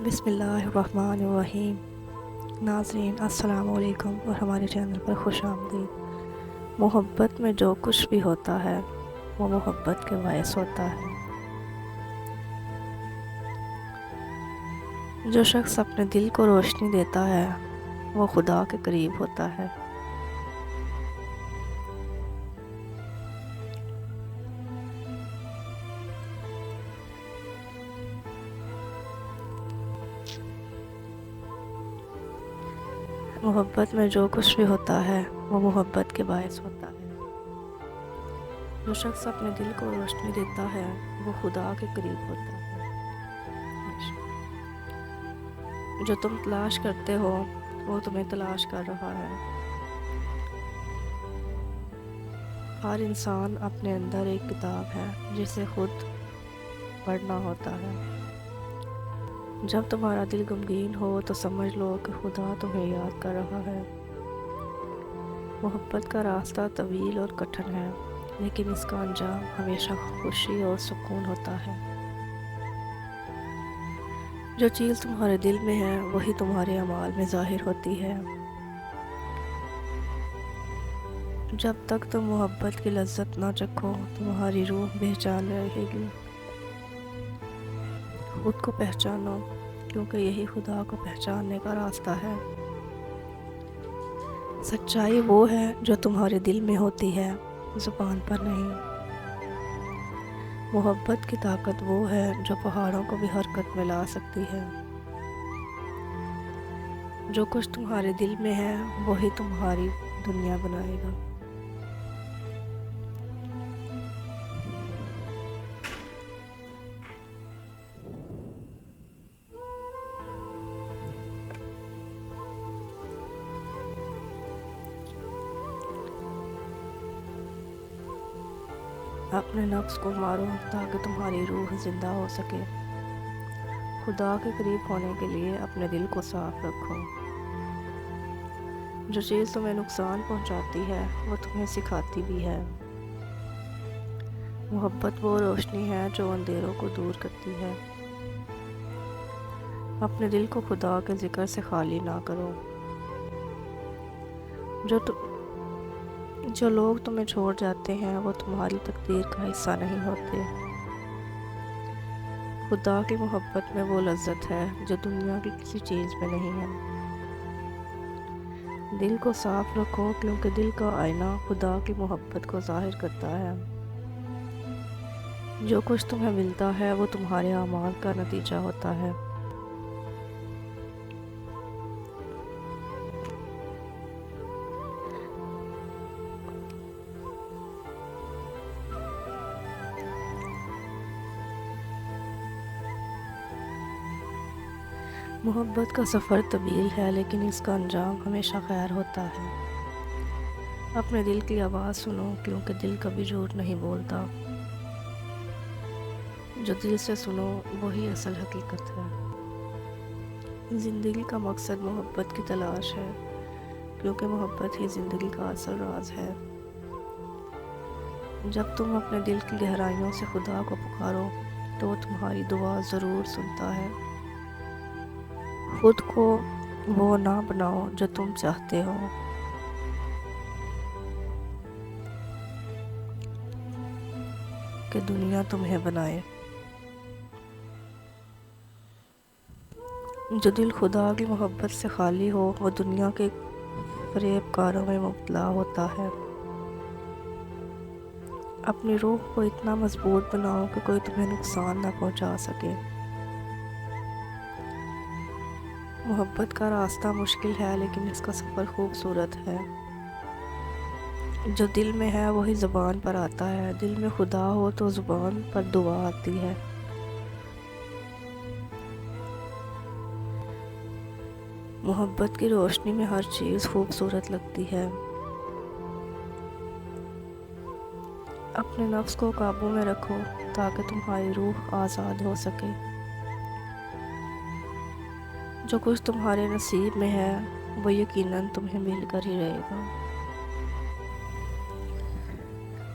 بسم اللہ الرحمن الرحیم۔ ناظرین السلام علیکم اور ہمارے چینل پر خوش آمدید۔ محبت میں جو کچھ بھی ہوتا ہے وہ محبت کے باعث ہوتا ہے۔ جو شخص اپنے دل کو روشنی دیتا ہے وہ خدا کے قریب ہوتا ہے۔ محبت میں جو کچھ بھی ہوتا ہے وہ محبت کے باعث ہوتا ہے۔ جو شخص اپنے دل کو روشنی دیتا ہے وہ خدا کے قریب ہوتا ہے۔ جو تم تلاش کرتے ہو وہ تمہیں تلاش کر رہا ہے۔ ہر انسان اپنے اندر ایک کتاب ہے جسے خود پڑھنا ہوتا ہے۔ جب تمہارا دل غمگین ہو تو سمجھ لو کہ خدا تمہیں یاد کر رہا ہے۔ محبت کا راستہ طویل اور کٹھن ہے، لیکن اس کا انجام ہمیشہ خوشی اور سکون ہوتا ہے۔ جو چیز تمہارے دل میں ہے وہی تمہارے اعمال میں ظاہر ہوتی ہے۔ جب تک تم محبت کی لذت نہ چکھو تمہاری روح بے چین رہے گی۔ خود کو پہچانو کیونکہ یہی خدا کو پہچاننے کا راستہ ہے۔ سچائی وہ ہے جو تمہارے دل میں ہوتی ہے، زبان پر نہیں۔ محبت کی طاقت وہ ہے جو پہاڑوں کو بھی حرکت میں لا سکتی ہے۔ جو کچھ تمہارے دل میں ہے وہی تمہاری دنیا بنائے گا۔ اپنے نفس کو مارو تاکہ تمہاری روح زندہ ہو سکے۔ خدا کے قریب ہونے کے لیے اپنے دل کو صاف رکھو۔ جو چیز تمہیں نقصان پہنچاتی ہے وہ تمہیں سکھاتی بھی ہے۔ محبت وہ روشنی ہے جو اندھیروں کو دور کرتی ہے۔ اپنے دل کو خدا کے ذکر سے خالی نہ کرو۔ جو لوگ تمہیں چھوڑ جاتے ہیں وہ تمہاری تقدیر کا حصہ نہیں ہوتے۔ خدا کی محبت میں وہ لذت ہے جو دنیا کی کسی چیز میں نہیں ہے۔ دل کو صاف رکھو کیونکہ دل کا آئینہ خدا کی محبت کو ظاہر کرتا ہے۔ جو کچھ تمہیں ملتا ہے وہ تمہارے اعمال کا نتیجہ ہوتا ہے۔ محبت کا سفر طویل ہے لیکن اس کا انجام ہمیشہ خیر ہوتا ہے۔ اپنے دل کی آواز سنو کیونکہ دل کبھی جھوٹ نہیں بولتا۔ جو دل سے سنو وہی اصل حقیقت ہے۔ زندگی کا مقصد محبت کی تلاش ہے کیونکہ محبت ہی زندگی کا اصل راز ہے۔ جب تم اپنے دل کی گہرائیوں سے خدا کو پکارو تو وہ تمہاری دعا ضرور سنتا ہے۔ خود کو وہ نہ بناؤ جو تم چاہتے ہو، کہ دنیا تمہیں بنائے۔ جو دل خدا کی محبت سے خالی ہو وہ دنیا کے فریب کاروں میں مبتلا ہوتا ہے۔ اپنی روح کو اتنا مضبوط بناؤ کہ کوئی تمہیں نقصان نہ پہنچا سکے۔ محبت کا راستہ مشکل ہے لیکن اس کا سفر خوبصورت ہے۔ جو دل میں ہے وہی زبان پر آتا ہے۔ دل میں خدا ہو تو زبان پر دعا آتی ہے۔ محبت کی روشنی میں ہر چیز خوبصورت لگتی ہے۔ اپنے نفس کو قابو میں رکھو تاکہ تمہاری روح آزاد ہو سکے۔ جو کچھ تمہارے نصیب میں ہے وہ یقیناً تمہیں مل کر ہی رہے گا۔